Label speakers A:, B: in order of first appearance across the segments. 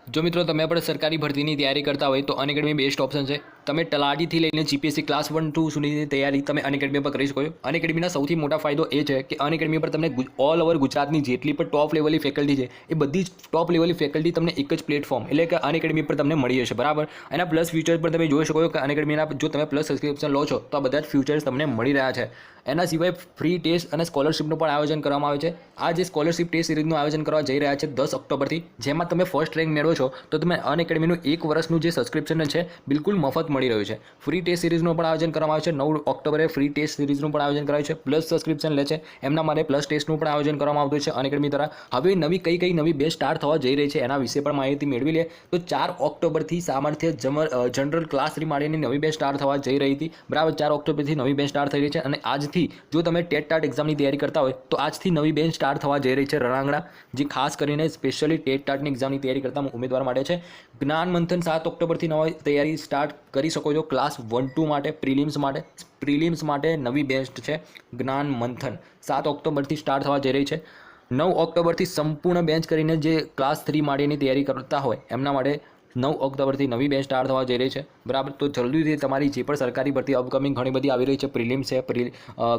A: જો મિત્રો તમે પણ સરકારી ભરતીની તૈયારી કરતા હોય તો અનએકેડમી બેસ્ટ ઓપ્શન છે. તમે તલાટીથી લઈને જીપીએસસી ક્લાસ 1-2 સુધીની તૈયારી તમે અનએકેડમી પર કરી શકો છો. અનએકેડમીના સૌથી મોટા ફાયદો એ છે કે અનએકેડમી પર તમને ઓલ ઓવર ગુજરાતની જેટલી પણ ટોપ લેવલની ફેકલ્ટી છે એ બધી જ ટોપ લેવલની ફેકલ્ટી તમને એક જ પ્લેટફોર્મ એટલે કે અનએકેડમી પર તમને મળી જશે. બરાબર. એના પ્લસ ફ્યુચર પર તમે જોઈ શકો છો કે અનએકેડમીના જો તમે પ્લસ સબસ્ક્રિપ્શન લો છો તો આ બધા જ ફ્યુચર્સ તમને મળી રહ્યા છે. એના સિવાય ફ્રી ટેસ્ટ અને સ્કોલરશિપનું પણ આયોજન કરવામાં આવે છે. આ જે સ્કોલરશિપ ટેસ્ટ સિરીઝનું આયોજન કરવા જઈ રહ્યા છે 10 ઓક્ટોબરથી, જેમાં તમે ફર્સ્ટ રેન્ક મેળવો છો તો તમે અનએકેડમીનું 1 વર્ષનું જે સબસ્ક્રિપ્શન છે બિલકુલ મફત મળી રહ્યું છે. ફ્રી ટેસ્ટ સિરીઝનું પણ આયોજન કરવામાં આવે છે. 9 ઓક્ટોબરે ફ્રી ટેસ્ટ સિરીઝનું પણ આયોજન કરાયું છે. પ્લસ સબસ્ક્રિપ્શન લે છે એમના માટે પ્લસ ટેસ્ટનું પણ આયોજન કરવામાં આવતું છે અનએકેડમી દ્વારા. હવે નવી કઈ નવી બેચ સ્ટાર્ટ થવા જઈ રહી છે એના વિશે પણ માહિતી મેળવી લે. તો 4 ઓક્ટોબરથી સામર્થ્ય જનરલ ક્લાસ 3 માટેની નવી બેચ સ્ટાર્ટ થવા જઈ રહી હતી. બરાબર. 4 ઓક્ટોબરથી નવી બેચ સ્ટાર્ટ થઈ રહી છે અને આજથી જો તમે ટેટ એક્ઝામની તૈયારી કરતા હોય તો આજથી નવી બેચ સ્ટાર્ટ થવા જઈ રહી છે રણાંગણા, જે ખાસ કરીને સ્પેશિયલી ટેટની એક્ઝામની તૈયારી કરતા ઉમેદવાર માટે છે. જ્ઞાન મંથન 7 ઓક્ટોબરથી નવી તૈયારી સ્ટાર્ટ કરી શકો છો ક્લાસ 1-2 માટે. પ્રિલિમ્સ માટે નવી બેચ છે જ્ઞાન મંથન, 7 ઓક્ટોબરથી સ્ટાર્ટ થવા જઈ રહી છે. 9 ઓક્ટોબરથી સંપૂર્ણ બેન્ચ કરીને જે ક્લાસ 3 માટેની તૈયારી કરતા હોય એમના માટે 9 ઓક્ટોબરથી નવી બેચ સ્ટાર્ટ થવા જઈ રહી છે. બરાબર. તો જલ્દીથી તમારી જે પણ સરકારી ભરતી અપકમિંગ ઘણી બધી આવી રહી છે, પ્રિલિમ્સ છે,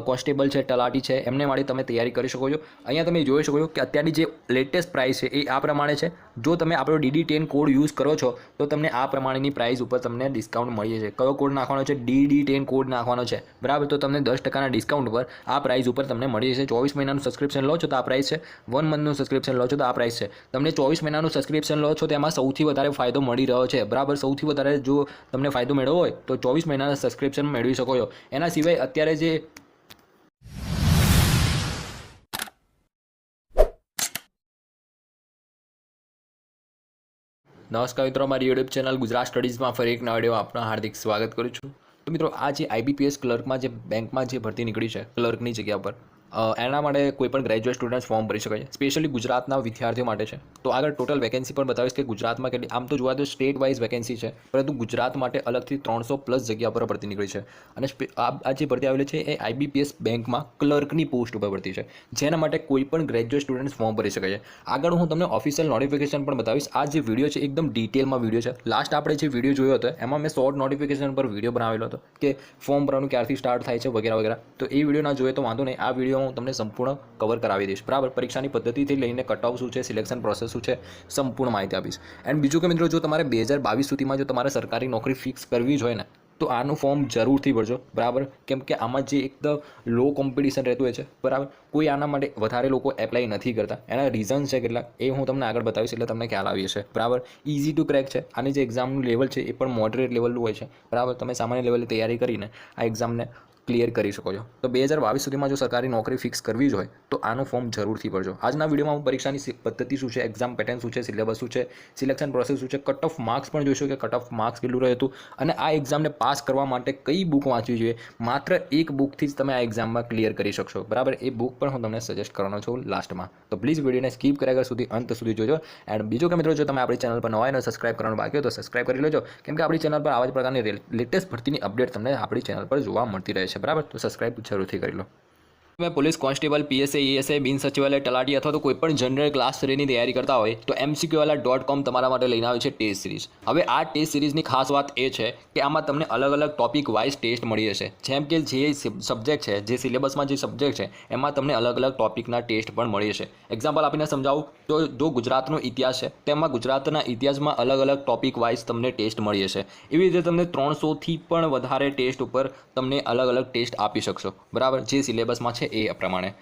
A: કોન્સ્ટેબલ છે, તલાટી છે, એમને માટે તમે તૈયારી કરી શકો છો. અહીંયા તમે જોઈ શકો છો કે અત્યારની જે લેટેસ્ટ પ્રાઇસ છે એ આ પ્રમાણે છે. જો તમે આપણો DD10 કોડ યુઝ કરો છો તો તમને આ પ્રમાણેની પ્રાઇસ ઉપર તમને ડિસ્કાઉન્ટ મળી જશે. કયો કોડ નાખવાનો છે? DD10 કોડ નાખવાનો છે. બરાબર. તો તમને 10% ડિસ્કાઉન્ટ પર આ પ્રાઇસ ઉપર તમને મળી જશે. 24 મહિનાનું સબસ્ક્રિપ્શન લો છો તો આ પ્રાઇસ છે. 1 મંથનું સબસ્ક્રિપ્શન લો છો તો આ પ્રાઇસ છે. તમને 24 મહિનાનું સબસ્ક્રિપ્શન લો છો તેમાં સૌથી વધારે ફાયદો મળી રહ્યો છે. બરાબર. સૌથી વધારે જો તમને ફાયદો મેળવવો હોય તો 24 મહિનાના સબસ્ક્રિપ્શન મેળવી શકો છો. એના સિવાય અત્યારે જે નમસ્કાર મિત્રો, મારી યુટ્યુબ ચેનલ ગુજરાત સ્ટડીઝમાં ફરી એક નવા વિડીયો આપનું હાર્દિક સ્વાગત કરું છું. તો મિત્રો, આ જે IBPS ક્લર્કમાં જે બેંકમાં જે ભરતી નીકળી છે ક્લર્કની જગ્યા પર, એના માટે કોઈ પણ ગ્રેજ્યુએટ સ્ટુડન્ટ ફોર્મ ભરી શકે છે. સ્પેશિયલી ગુજરાતના વિદ્યાર્થીઓ માટે છે. તો આગળ ટોટલ વેકેન્સી પણ બતાવીશ કે ગુજરાતમાં કેટલી. આમ તો જોવા તો સ્ટેટ વાઇઝ વેકેન્સી છે, પરંતુ ગુજરાત માટે અલગથી 300+ જગ્યા પર ભરતી નીકળી છે. અને આ જે ભરતી આવેલી છે એ IBPS બેંકમાં ક્લર્કની પોસ્ટ ઉપર ભરતી છે, જેના માટે કોઈ પણ ગ્રેજ્યુએટ સ્ટુડન્ટ ફોર્મ ભરી શકે છે. આગળ હું તમને ઓફિશિયલ નોટિફિકેશન પણ બતાવીશ. આ જે વિડીયો છે એકદમ ડિટેલમાં વિડીયો છે. લાસ્ટ આપણે જે વિડીયો જોયો હતો એમાં મેં શોર્ટ નોટિફિકેશન પર વિડીયો બનાવેલો હતો કે ફોર્મ ભરવાનું ક્યારથી સ્ટાર્ટ થાય છે વગેરે વગેરે. તો એ વિડીયો ના જોઈએ તો વાંધો નહીં, આ વિડીયો હું તમને સંપૂર્ણ કવર કરાવી દઈશ. બરાબર. પરીક્ષાની પદ્ધતિથી લઈને કટ ઓફ શું છે, સિલેક્શન પ્રોસેસ શું છે, સંપૂર્ણ માહિતી આપીશ. એન્ડ બીજું કે મિત્રો, જો તમારે 2022 સુધીમાં જો તમારે સરકારી નોકરી ફિક્સ કરવી જ હોય ને તો આનું ફોર્મ જરૂરથી ભરજો. બરાબર. કેમ કે આમાં જે એકદમ લો કોમ્પિટિશન રહેતું હોય છે. બરાબર. કોઈ આના માટે વધારે લોકો એપ્લાય નથી કરતા. એના રીઝન્સ છે કેટલાક, એ હું તમને આગળ બતાવીશ એટલે તમને ખ્યાલ આવી જશે. બરાબર. ઇઝી ટુ ક્રેક છે. આની જે એક્ઝામનું લેવલ છે એ પણ મોડરેટ લેવલનું હોય છે. બરાબર. તમે સામાન્ય લેવલે તૈયારી કરીને આ એક્ઝામને ક્લિયર કરી શકો છો. તો 2022 સુધીમાં જો સરકારી નોકરી ફિક્સ કરવી જ હોય તો આનું ફોર્મ જરૂરથી ભરજો. આજના વિડીયોમાં હું પરીક્ષાની પદ્ધતિ શું છે, એક્ઝામ પેટર્ન શું છે, સિલેબસ શું છે, સિલેક્શન પ્રોસેસ શું છે, કટ ઓફ માર્ક્સ પણ જોઈશું કે કટ ઓફ માર્ક્સ કેટલું રહ્યું હતું અને આ એક્ઝામને પાસ કરવા માટે કઈ બુક વાંચવી જોઈએ. માત્ર એક બુકથી જ તમે આ એક્ઝામમાં ક્લિયર કરી શકશો. બરાબર. એ બુક પણ હું તમને સજેસ્ટ કરવાનો છું લાસ્ટમાં. તો પ્લીઝ વિડીયોને સ્કીપ કર્યા વગર સુધી અંત સુધી જોજો. એન્ડ બીજું કે મિત્રો, જો તમે આપણી ચેનલ પર નવા હોય અને સબસ્ક્રાઇબ કરવાનું બાકી હોય તો સબસ્ક્રાઇબ કરી લેજો, કેમ કે આપણી ચેનલ પર આવા જ પ્રકારની લેટેસ્ટ ભરતીની અપડેટ તમને આપણી ચેનલ પર જોવા મળતી રહે છે. બરાબર. તો સબસ્ક્રાઇબ જરૂરથી કરી લો. તમે પોલીસ કોન્સ્ટેબલ, PSI, ESI, બિન સચિવાલય, તલાટી અથવા તો કોઈ પણ જનરલ ક્લાસ 3ની તૈયારી કરતા હોય તો MCQwala.com તમારા માટે લઈને આવે છે ટેસ્ટ સિરીઝ. હવે આ ટેસ્ટ સિરીઝની ખાસ વાત એ છે કે આમાં તમને અલગ અલગ ટોપિક વાઇઝ ટેસ્ટ મળી જશે. જેમ કે જે સબ્જેક્ટ છે, જે સિલેબસમાં જે સબ્જેક્ટ છે એમાં તમને અલગ અલગ ટોપિકના ટેસ્ટ પણ મળી જશે. એક્ઝામ્પલ આપીને સમજાવું તો જો ગુજરાતનો ઇતિહાસ છે તેમાં ગુજરાતના ઇતિહાસમાં અલગ અલગ ટોપિક વાઇઝ તમને ટેસ્ટ મળી જશે. એવી રીતે તમને 300થી પણ વધારે ટેસ્ટ ઉપર તમને અલગ અલગ ટેસ્ટ આપી શકશો. બરાબર. જે સિલેબસમાં છે એ પ્રમાણે.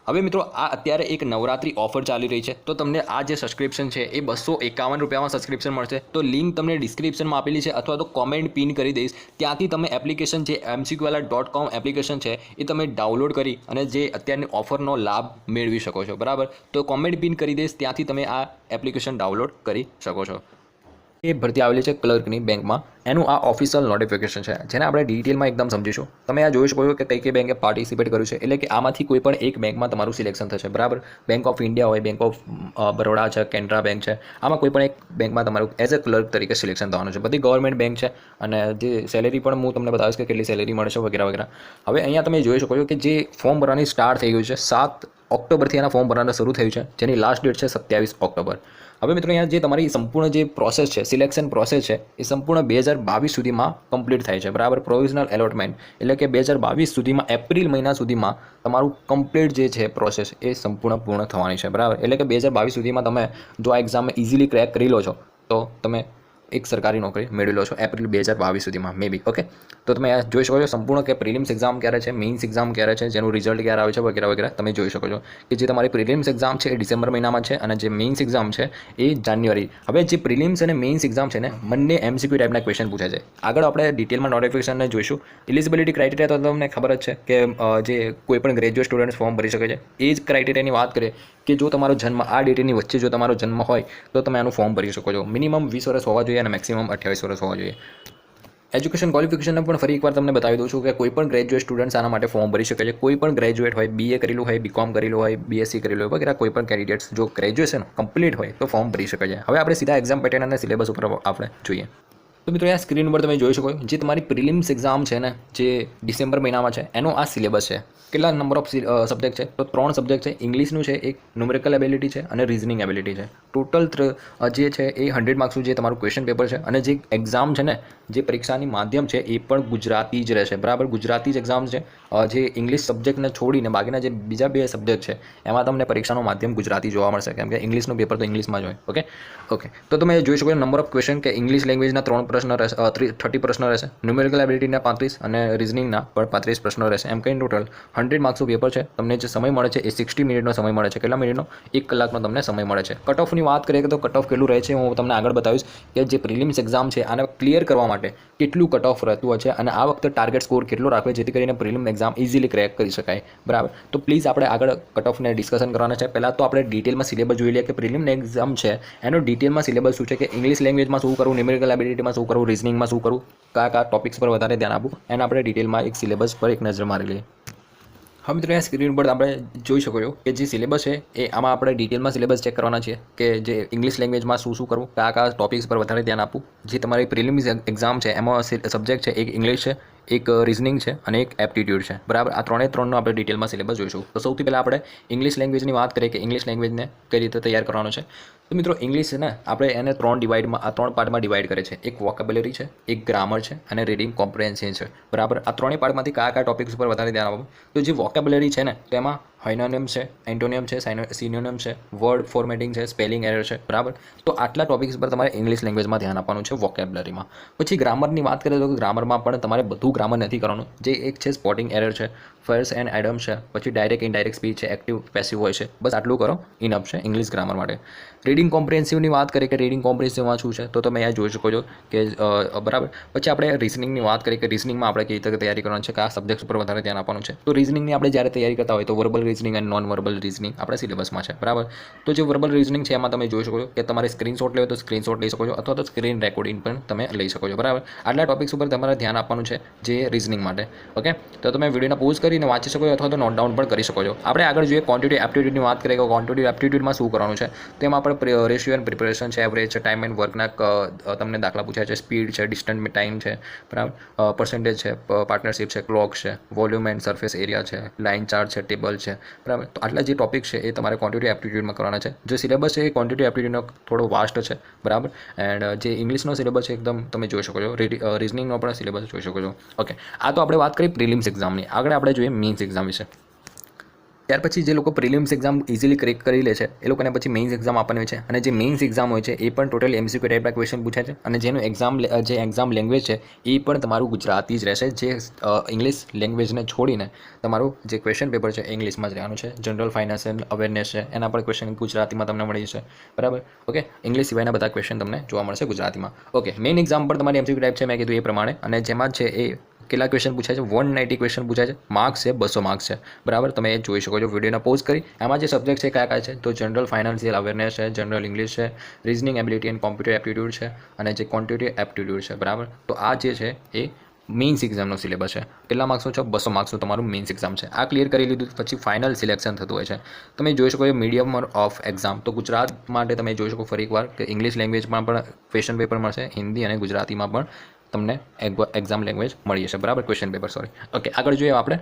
A: હવે મિત્રો, આ અત્યારે એક નવરાત્રી ઓફર ચાલી રહી છે. તો તમને આ જે સબસ્ક્રિપ્શન છે એ 251 રૂપિયામાં સબસ્ક્રિપ્શન મળશે. તો લિંક તમને ડિસ્ક્રિપ્શનમાં આપેલી છે અથવા તો કોમેન્ટ પિન કરી દઈશ. ત્યાંથી તમે એપ્લિકેશન જે MCQwala.com એપ્લિકેશન છે એ તમે ડાઉનલોડ કરી અને જે અત્યારની ઓફરનો લાભ મેળવી શકો છો. બરાબર. તો કોમેન્ટ પિન કરી દઈશ, ત્યાંથી તમે આ એપ્લિકેશન ડાઉનલોડ કરી શકો છો. એ ભરતી આવેલી છે ક્લર્કની બેંકમાં. એનું આ ઓફિશિયલ નોટિફિકેશન છે જેને આપણે ડિટેલમાં એકદમ સમજીશું. તમે આ જોઈ શકો છો કે કઈ બેંકે પાર્ટિસિપેટ કર્યું છે. એટલે કે આમાંથી કોઈ પણ એક બેંકમાં તમારું સિલેક્શન થશે. બરાબર. બેંક ઓફ ઇન્ડિયા હોય, બેંક ઓફ બરોડા છે, કેનરા બેંક છે, આમાં કોઈ પણ એક બેંકમાં તમારું એઝ અ ક્લર્ક તરીકે સિલેક્શન થવાનું છે. બધી ગવર્મેન્ટ બેંક છે અને જે સેલેરી પણ હું તમને બતાવીશ કે કેટલી સેલેરી મળશે વગેરે વગેરે. હવે અહીંયા તમે જોઈ શકો છો કે જે ફોર્મ ભરવાની સ્ટાર્ટ થઈ ગયું છે 7 ઓક્ટોબરથી એના ફોર્મ ભરવાના શરૂ થયું છે, જેની લાસ્ટ ડેટ છે 27 ઓક્ટોબર. હવે મિત્રો અહીંયા જે તમારી સંપૂર્ણ જે પ્રોસેસ છે, સિલેક્શન પ્રોસેસ છે, એ સંપૂર્ણ 2022 સુધીમાં કમ્પ્લીટ થાય છે, બરાબર. પ્રોવિઝનલ એલોટમેન્ટ એટલે કે 2022 સુધીમાં એપ્રિલ મહિના સુધીમાં તમારું કમ્પ્લીટ જે છે પ્રોસેસ એ સંપૂર્ણ પૂર્ણ થવાની છે, બરાબર. એટલે કે 2022 સુધીમાં તમે જો આ એક્ઝામ ઇઝીલી ક્રેક કરી લો છો તો તમે એક સરકારી નોકરી મેળવી લો છો એપ્રિલ 2022 સુધીમાં મે બી. ઓકે, તો તમે આ જોઈ શકો છો સંપૂર્ણ કે પ્રિલિમ્સ એક્ઝામ ક્યારે છે, મેઇન્સ એક્ઝામ ક્યારે છે, જેનું રિઝલ્ટ ક્યારે આવે છે વગેરે વગેરે તમે જોઈ શકો છો કે જે તમારી પ્રિલિમ્સ એક્ઝામ છે એ ડિસેમ્બર મહિનામાં છે અને જે મેઇન્સ એક્ઝામ છે એ જાન્યુઆરી. હવે જે પ્રિલિમ્સ અને મેઇન્સ એક્ઝામ છે ને બંને MCQ ટાઈપના ક્વેશ્ચન પૂછે છે. આગળ આપણે ડિટેલમાં નોટિફિકેશનને જોઈશું. એલિજિબિલિટી ક્રાઇટેરિયા તો તમને ખબર જ છે કે જે કોઈ પણ ગ્રેજ્યુએટ સ્ટુડન્ટ્સ ફોર્મ ભરી શકે છે. એ જ ક્રાઇટેરિયાની વાત કરીએ કે જો તમારો જન્મ આ ડેટની વચ્ચે જો તમારો જન્મ હોય તો તમે આનું ફોર્મ ભરી શકો છો. મિનિમમ 20 વર્ષ હોવા જોઈએ અને મેક્સિમમ 28 વર્ષ હોવા જોઈએ. એજ્યુકેશન ક્વોલિફિકેશનને પણ ફરી એકવાર તમને બતાવી દઉં છું કે કોઈ પણ ગ્રેજ્યુએટ સ્ટુડન્ટ્સ આના માટે ફોર્મ ભરી શકે છે. કોઈ પણ ગ્રેજ્યુએટ હોય, BA કરેલું હોય, BCom કરેલું હોય, BSc કરેલું હોય વગેરે કોઈ પણ કેન્ડિડેટ્સ જો ગ્રેજ્યુએશન કમ્પ્લીટ હોય તો ફોર્મ ભરી શકે છે. હવે આપણે સીધા એક્ઝામ પેટર્ન અને સિલેબસ ઉપર આપણે જોઈએ. તો મિત્રો અહીંયા સ્ક્રીન પર તમે જોઈ શકો જે તમારી પ્રિલિમ્સ એક્ઝામ છે ને જે ડિસેમ્બર મહિનામાં છે એનો આ સિલેબસ છે. કેટલા નંબર ઓફ સબ્જેક્ટ છે તો 3 સબ્જેક્ટ છે. ઇંગ્લિશનું છે, એક ન્યુમેરિકલ એબિલિટી છે અને રિઝનિંગ એબિલિટી છે. ટોટલ જે છે એ 100 માર્ક્સનું જે તમારું ક્વેશ્ચન પેપર છે અને જે એક્ઝામ છે ને જે પરીક્ષાની માધ્યમ છે એ પણ ગુજરાતી જ રહેશે, બરાબર. ગુજરાતી જ એક્ઝામ છે. જે ઇંગ્લિશ સબ્જેક્ટને છોડીને બાકીના જે બીજા 2 સબ્જેક્ટ છે એમાં તમને પરીક્ષાનું માધ્યમ ગુજરાતી જોવા મળશે કેમ કે ઇંગ્લિશનું પેપર તો ઇંગ્લિશમાં જ હોય. ઓકે, તો તમે જોઈ શકો નંબર ઓફ ક્વેશ્ચન કે ઇંગ્લિશ લેંગ્વેજના 3 પ્રશ્ન રહેશે, 30 પ્રશ્ન રહેશે, ન્યુમેરિકલ એબિલિટીના 35 અને રિઝનિંગના પણ 35 પ્રશ્નો રહેશે. એમ કહીને ટોટલ 100 માર્ક્સનું પેપર છે. તમને જે સમય મળે છે એ 60 મિનિટનો સમય મળે છે. કેટલા મિનિટનો? 1 કલાકનો તમને સમય મળે છે. કટ ઓફની વાત કરીએ તો કટ ઓફ કેટલું રહે છે હું તમને આગળ બતાવીશ કે જે પ્રિલિમ્સ એક્ઝામ છે આને ક્લિયર કરવા માટે કેટલું કટ ઓફ રહેતું હોય છે અને આ વખતે ટાર્ગેટ સ્કોર કેટલો રાખવો જેથી કરીને પ્રિલિમ એક્ઝામ ઇઝીલી ક્રેક કરી શકાય, બરાબર. તો પ્લીઝ આપણે આગળ કટ ઓફને ડિસ્કશન કરવાના છે. પહેલાં તો આપણે ડિટેલમાં સિલેબસ જોઈ લઈએ કે પ્રિલિમ એક્ઝામ છે એનો ડિટેલમાં સિલેબસ શું છે, કે ઇંગ્લિશ લેંગ્વેજમાં શું કરવું, ન્યુમેરિકલ એબિલિટીમાં શું કરવું, રિઝનિંગમાં શું કરવું, કયા ટોપિક્સ પર વધારે ધ્યાન આપવું, એને આપણે ડિટેલમાં એક સિલેબસ પર એક નજર મારી લઈએ. હવે મિત્રો અહીંયા સ્ક્રીન પર આપણે જોઈ શકો છો કે જે સિલેબસ છે એ આમાં આપણે ડિટેલમાં સિલેબસ ચેક કરવાના છીએ કે જે ઇંગ્લિશ લેંગ્વેજમાં શું કરવું, કયા ટોપિક્સ પર વધારે ધ્યાન આપવું. જે તમારી પ્રિલિમ્સ એક્ઝામ છે એમાં સબ્જેક્ટ છે એક ઇંગ્લિશ છે, એક રિઝનિંગ છે અને એક એપ્ટિટ્યૂડ છે, બરાબર. આ 3નો આપણે ડિટેલમાં સિલેબસ જોઈશું. તો સૌથી પહેલાં આપણે ઇંગ્લિશ લેંગ્વેજની વાત કરીએ કે ઇંગ્લિશ લેંગ્વેજને કઈ રીતે તૈયાર કરવાનો છે. તો મિત્રો ઇંગ્લિશ છે ને આપણે એને 3 પાર્ટમાં ડિવાઈડ કરે છે. એક વોકેબ્યુલરી છે, એક ગ્રામર છે અને રીડિંગ કોમ્પ્રિહેન્શન છે, બરાબર. આ 3 પાર્ટમાંથી કયા ટોપિક્સ ઉપર વધારે ધ્યાન આપવું. તો જે વોકેબ્યુલરી છે ને તેમાં હાઇનોનિયમ છે, એન્ટોનિયમ છે, સિનોનિયમ છે, વર્ડ ફોર્મેટિંગ છે, સ્પેલિંગ એરર છે, બરાબર. તો આટલા ટોપિક્સ પર તમારે ઇંગ્લિશ લેંગ્વેજમાં ધ્યાન આપવાનું છે વોકેબ્યુલરીમાં. પછી ગ્રામરની વાત કરીએ તો ગ્રામરમાં પણ તમારે બધું ગ્રામર નથી કરવાનું. જે એક છે સ્પોટિંગ એરર છે, ફર્સ્ટ એન્ડ એડમ છે, પછી ડાયરેક્ટ ઇનડાયરેક્ટ સ્પીચ છે, એક્ટિવ પેસિવ હોય છે, બસ આટલું કરો ઇનફ છે ઇંગ્લિશ ગ્રામર માટે. રીડિંગ કોમ્પ્રિહેન્સિવની વાત કરીએ કે રીડિંગ કોમ્પ્રિહેન્સિવમાં શું છે તો તમે અહીંયા જોઈ શકો છો કે બરાબર. પછી આપણે રિઝનિંગની વાત કરીએ કે રિઝનિંગમાં આપણે કઈ રીતે તૈયારી કરવાની છે, કયા સબ્જેક્ટ ઉપર વધારે ધ્યાન આપવાનું છે. તો રિઝનિંગની આપણે જ્યારે તૈયારી કરતા હોય તો વર્બલ રિઝનિંગ અને નોન વર્બલ રિઝનિંગ આપણે સિલેબસમાં છે, બરાબર. તો જે વર્બલ રિઝનિંગ છે એમાં તમે જોઈ શકો છો કે તમારે સ્ક્રીનશોટ લેવો તો સ્ક્રીનશોટ લઈ શકો છો અથવા તો સ્ક્રીન રેકોર્ડિંગ પણ તમે લઈ શકો છો, બરાબર. આટલા ટોપિક્સ ઉપર તમારે ધ્યાન આપવાનું છે જે રિઝનિંગ માટે. ઓકે, તો તમે વિડીયોને પોઝ કરીને વાંચી શકો છો અથવા તો નોટ ડાઉન પણ કરી શકો છો. આપણે આગળ જોઈએ ક્વોન્ટિટી એપ્ટિટ્યૂડની વાત કરીએ કે ક્વોન્ટિટી એપ્ટિટ્યૂડમાં શું કરવાનું છે. તેમાં આપણે રેશિયો એન્ડ પ્રિપરેશન છે, એવરેજ છે, ટાઈમ એન્ડ વર્કના તમને દાખલા પૂછ્યા છે, સ્પીડ છે, ડિસ્ટન્સ ટાઈમ છે, બરાબર. પર્સન્ટેજ છે, પાર્ટનરશિપ છે, ક્લોક છે, વોલ્યુમ એન્ડ સરફેસ એરિયા છે, લાઇન ચાર્ટ છે, ટેબલ છે, બરાબર. તો આટલા જે ટોપિક છે એ તમારે ક્વોન્ટિટી એપ્ટિટ્યૂડમાં કરવાના છે. જે સિલેબસ છે એ ક્વોન્ટિટી એપ્ટિટ્યૂડનો થોડો વાસ્ટ છે, બરાબર. એન્ડ જે ઇંગ્લિશનો સિલેબસ છે એકદમ તમે જોઈ શકો છો, રિઝનિંગનો પણ સિલેબસ જોઈ શકો છો. ઓકે, આ તો આપણે વાત કરી પ્રિલિમ્સ એક્ઝામની. આગળ આપણે જોઈએ મેઇન્સ એક્ઝામ વિશે. ત્યાર પછી જે લોકો પ્રિલિમ્સ એક્ઝામ ઇઝીલી ક્રેક કરી લે છે એ લોકોને પછી મેઇન્સ એક્ઝામ આપવાની હોય છે અને જે મેઇન્સ એક્ઝામ હોય છે એ પણ ટોટલ MCQ ટાઈપના ક્વેશ્ચન પૂછાય છે અને જેનું એક્ઝામ લેંગ્વેજ છે એ પણ તમારું ગુજરાતી જ રહેશે. જે ઇંગ્લિશ લેંગ્વેજને છોડીને તમારું જે ક્વેશ્ચન પેપર છે એ ઇંગ્લિશમાં જ રહેવાનું છે. જનરલ ફાઇનાન્શિયલ અવેરનેસ છે એના પર ક્વેશ્ચન ગુજરાતીમાં તમને મળી જશે, બરાબર. ઓકે, ઇંગ્લિશ સિવાયના બધા ક્વેશ્ચન તમને જોવા મળશે ગુજરાતીમાં. ઓકે, મેઇન એક્ઝામ પર તમારી MCQ ટાઈપ છે મેં કીધું એ પ્રમાણે અને જેમાં છે એ કેટલા ક્વેશ્ચન પૂછાય છે 190 ક્વેશ્ચન પૂછાય છે. માર્ક્સ છે 200 માર્ક્સ છે, બરાબર. તમે એ જોઈ શકો છો વિડીયોને પોઝ કરી. એમાં જે સબ્જેક્ટ છે કયા છે તો જનરલ ફાઇનાન્શિયલ અવેરનેસ છે, જનરલ ઇંગ્લિશ છે, reasoning ability and computer aptitude છે અને જે ક્વોન્ટિટી એપ્ટિટ્યૂડ છે, બરાબર. તો આ જે છે એ મેઇન્સ એક્ઝામનો સિલેબસ છે. કેટલા માર્ક્સનો છે? 200 માર્ક્સનું તમારું મેઇન્સ એક્ઝામ છે. આ ક્લિયર કરી લીધું પછી ફાઇનલ સિલેક્શન થતું હોય છે. તમે જોઈ શકો છો મીડિયમ ઓફ એક્ઝામ. તો ગુજરાત માટે તમે જોઈ શકો ફરી એકવાર કે ઇંગ્લિશ લેંગ્વેજમાં પણ ક્વેશ્ચન પેપર મળશે, હિન્દી અને ગુજરાતીમાં પણ તમને એક્ઝામ લેંગ્વેજ મળી જશે, બરાબર. Question paper sorry. ઓકે, આગળ જોઈએ આપણે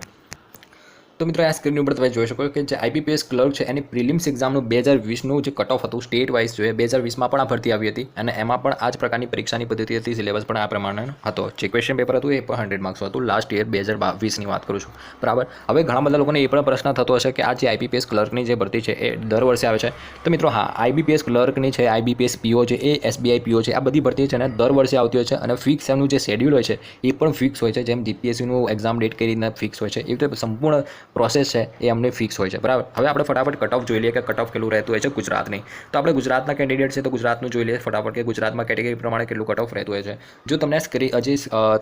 A: તો મિત્રો આ સ્ક્રીન ઉપર તમે જોઈ શકો કે જે આઈબીપીએસ ક્લર્ક છે એની પ્રિલિમ્સ એક્ઝામનું 2020નું જે કટ ઓફ હતું સ્ટેટ વાઇઝ જોઈએ 2020માં પણ આ ભરતી આવી હતી અને એમાં પણ આ જ પ્રકારની પરીક્ષાની પદ્ધતિ હતી, સિલેબસ પણ આ પ્રમાણે હતો. જે ક્વેશ્ચન પેપર હતું એ પણ 100 માર્ક્સનું હતું. લાસ્ટ યર 2020ની વાત કરું છું, બરાબર. હવે ઘણા બધા લોકોને એ પણ પ્રશ્ન થતો હશે કે આ જે આઈબીપીએસ ક્લર્કની જે ભરતી છે એ દર વર્ષે આવે છે. તો મિત્રો હા, આઈબીપીએસ ક્લર્કની છે, આઈબીપીએસ પીઓ છે, એ એસબીઆઈ પીઓ છે, આ બધી ભરતી છે ને દર વર્ષે આવતી હોય છે અને ફિક્સ એમનું જે શેડ્યુલ હોય છે એ પણ ફિક્સ હોય છે. જેમ જીપીએસસીનું એક્ઝામ ડેટ કઈ રીતના ફિક્સ હોય છે એ રીતે સંપૂર્ણ પ્રોસેસ છે એ અમને ફિક્સ હોય છે, બરાબર. હવે આપણે ફટાફટ કટ ઓફ જોઈ લઈએ કે કટ ઓફ કેટલું રહેતું હોય છે ગુજરાતની. તો આપણે ગુજરાતના કેન્ડિડેટ છે તો ગુજરાતનું જોઈ લઈએ ફટાફટ કે ગુજરાતમાં કેટેગરી પ્રમાણે કેટલું કટ ઓફ રહેતું હોય છે. જો તમને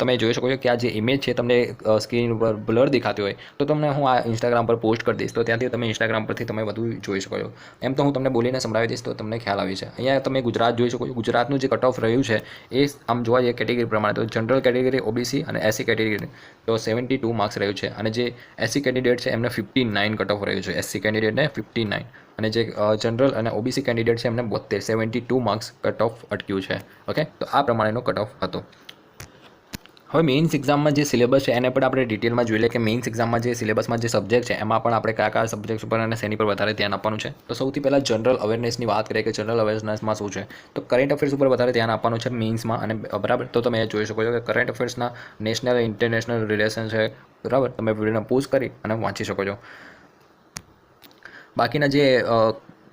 A: તમે જોઈ શકો છો કે આ જે ઇમેજ છે તમને સ્ક્રીન ઉપર બ્લર દેખાતી હોય તો તમને હું આ ઇન્સ્ટાગ્રામ પર પોસ્ટ કરી દઈશ, તો ત્યાંથી તમે ઇન્સ્ટાગ્રામ પરથી તમે વધુ જોઈ શકો છો. એમ તો હું તમને બોલીને સંભળાવી દઈશ તો તમને ખ્યાલ આવી છે. અહીંયા તમે ગુજરાત જોઈ શકો છો. ગુજરાતનું જે કટ ઓફ રહ્યું છે એ આમ જોવા જઈએ કેટેગરી પ્રમાણે તો જનરલ કેટેગરી, ઓબીસી અને એસસી કેટેગરી તો 72 માર્ક્સ રહ્યું છે અને જે એસસી કેન્ડિડેટ છે એમને 59 કટ ઓફ રહ્યું છે. એસસી કેન્ડિડેટને 59 અને જે જનરલ અને ઓબીસી કેન્ડિડેટ છે એમને 72 માર્ક્સ કટ ઓફ અટક્યું છે. ઓકે, તો આ પ્રમાણેનો કટ ઓફ હતો. હવે મેઇન્સ એક્ઝામમાં જે સિલેબસ છે એને પણ આપણે ડિટેલમાં જોઈ લઈએ કે મેઇન્સ એક્ઝામમાં જે સિલેબસમાં જે સબ્જેક્ટ છે એમાં પણ આપણે કયા સબ્જેક્ટ ઉપર અને શેની પર વધારે ધ્યાન આપવાનું છે. તો સૌથી પહેલાં જનરલ અવેરનેસની વાત કરીએ કે જનરલ અવેરનેસમાં શું છે, તો કરંટ અફેર્સ ઉપર વધારે ધ્યાન આપવાનું છે મેઇન્સમાં. અને બરાબર, તો તમે જોઈ શકો છો કે કરંટ અફેર્સના નેશનલ ઇન્ટરનેશનલ રિલેશન છે, બરાબર. તમે વિડીયોને પોઝ કરી અને વાંચી શકો છો. બાકીના જે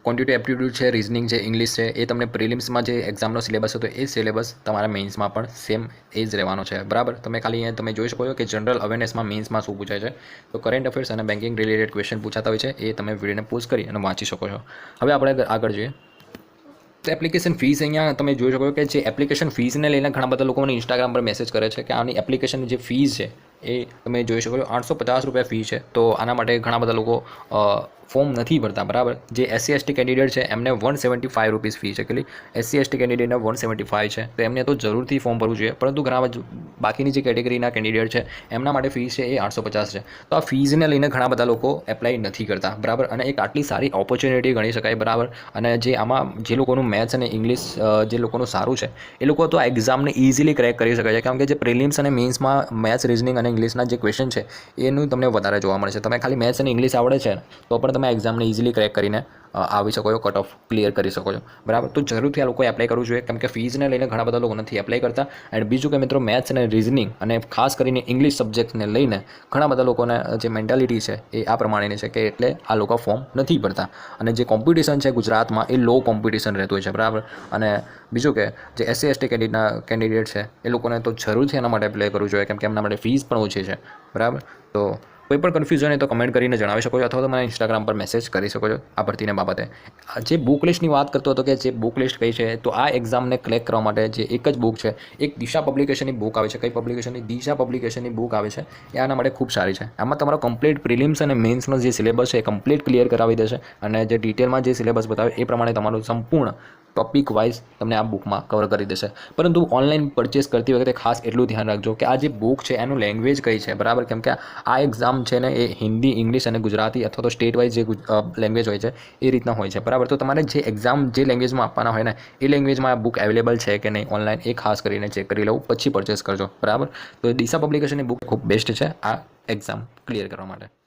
A: ક્વોન્ટિટી એપ્ટિટ્યૂડ છે, રિઝનિંગ છે, ઇંગ્લિશ છે, એ તમને પ્રિલિમ્સમાં જે એક્ઝામનો સિલેબસ હતો એ સિલેબસ તમારા મેઇન્સમાં પણ સેમ એ જ રહેવાનો છે, બરાબર. તમે ખાલી અહીંયા તમે જોઈ શકો છો કે જનરલ અવેરનેસમાં મેઇન્સમાં શું પૂછાય છે. તો કરંટ અફેર્સ અને બેન્કિંગ રિલેટેડ ક્વેશ્ચન પૂછાતા હોય છે એ તમે વિડીયોને પોઝ કરી અને વાંચી શકો છો. હવે આપણે આગળ જોઈએ તો એપ્લિકેશન ફીસ. અહીંયા તમે જોઈ શકો છો કે જે એપ્લિકેશન ફીસને લઈને ઘણા બધા લોકો મને ઇન્સ્ટાગ્રામ પર મેસેજ કરે છે કે આની એપ્લિકેશન જે ફીસ છે એ તમે જોઈ શકો છો 850 રૂપિયા ફી છે. તો આના માટે ઘણા બધા લોકો ફોર્મ નથી ભરતા, બરાબર. જે એસસી એસટી કેન્ડિડેટ છે એમને 175 રૂપીસ ફી છે. કેટલી? એસસી એસટી કેન્ડિડેટને 175 છે, તો એમને તો જરૂરથી ફોર્મ ભરવું જોઈએ. પરંતુ ઘણા બાકીની જે કેટેગરીના કેન્ડિડેટ છે એમના માટે ફીસ છે એ 850 છે. તો આ ફીઝને લઈને ઘણા બધા લોકો એપ્લાય નથી કરતા, બરાબર. અને એક આટલી સારી ઓપોર્ચ્યુનિટી ગણી શકાય, બરાબર. અને જે આમાં જે લોકોનું મેથ્સ અને ઇંગ્લિશ જે લોકોનું સારું છે એ લોકો તો આ એક્ઝામને ઇઝીલી ક્રેક કરી શકે છે, કારણ કે જે પ્રિલિમ્સ અને મેઇન્સમાં મેથ્સ, રિઝનિંગ અને ઇંગ્લિશના જે ક્વેશ્ચન છે એનું તમને વધારે જોવા મળે છે. તમે ખાલી મેથ્સ અને ઇંગ્લિશ આવડે છે તો પણ તમે એક્ઝામને ઇઝીલી ક્રેક કરીને આવી શકો છો, કટ ઓફ ક્લિયર કરી શકો છો, બરાબર. તો જરૂરથી આ લોકોએ એપ્લાય કરવું જોઈએ, કેમ કે ફીઝને લઈને ઘણા બધા લોકો નથી એપ્લાય કરતા. એન્ડ બીજું કે મિત્રો મેથ્સ અને રિઝનિંગ અને ખાસ કરીને ઇંગ્લિશ સબ્જેક્ટને લઈને ઘણા બધા લોકોને જે મેન્ટાલિટી છે એ આ પ્રમાણેની છે કે એટલે આ લોકો ફોર્મ નથી ભરતા. અને જે કોમ્પિટિશન છે ગુજરાતમાં એ લો કોમ્પિટિશન રહેતું હોય છે, બરાબર. અને બીજું કે જે એસસી એસટી કેન્ડિડેટ છે એ લોકોને તો જરૂરથી એના માટે એપ્લાય કરવું જોઈએ, કેમ કે એમના માટે ફીસ પણ ઓછી છે, બરાબર. તો કોઈ પણ કન્ફ્યુઝન હોય તો કમેન્ટ કરીને જણાવી શકો છો અથવા તો મને ઇન્સ્ટાગ્રામ પર મેસેજ કરી શકો છો આ ભરતીને બાબતે. જે બુક લિસ્ટની વાત કરતો હતો કે જે બુક લિસ્ટ કઈ છે, તો આ એક્ઝામને ક્લેક કરવા માટે જે એક જ બુક છે, એક દિશા પબ્લિકેશનની બુક આવે છે. કઈ પબ્લિકેશનની? દિશા પબ્લિકેશનની બુક આવે છે. એ આના માટે ખૂબ સારી છે. આમાં તમારો કમ્પ્લીટ પ્રિલિમ્સ અને મેઇન્સનો જે સિલેબસ છે એ કમ્પ્લીટ ક્લિયર કરાવી દેશે અને જે ડિટેલમાં જે સિલેબસ બતાવે એ પ્રમાણે તમારું સંપૂર્ણ ટોપિક વાઇઝ તમને આ બુકમાં કવર કરી દેશે. પરંતુ ઓનલાઈન પરચેસ કરતી વખતે ખાસ એટલું ધ્યાન રાખજો કે આ જે બુક છે એનું લેંગ્વેજ કઈ છે, બરાબર. કેમ કે આ એક્ઝામ છે ને એ હિન્દી, ઇંગ્લિશ અને ગુજરાતી અથવા તો સ્ટેટ વાઇઝ જે લેંગ્વેજ હોય છે એ રીતના હોય છે, બરાબર. તો તમારે જે એક્ઝામ જે લેંગ્વેજમાં આપવાના હોય ને એ લેંગ્વેજમાં આ બુક અવેલેબલ છે કે નહીં ઓનલાઈન એ ખાસ કરીને ચેક કરી લઉં પછી પરચેસ કરજો, બરાબર. તો દિશા પબ્લિકેશનની બુક ખૂબ બેસ્ટ છે આ એક્ઝામ ક્લિયર કરવા માટે.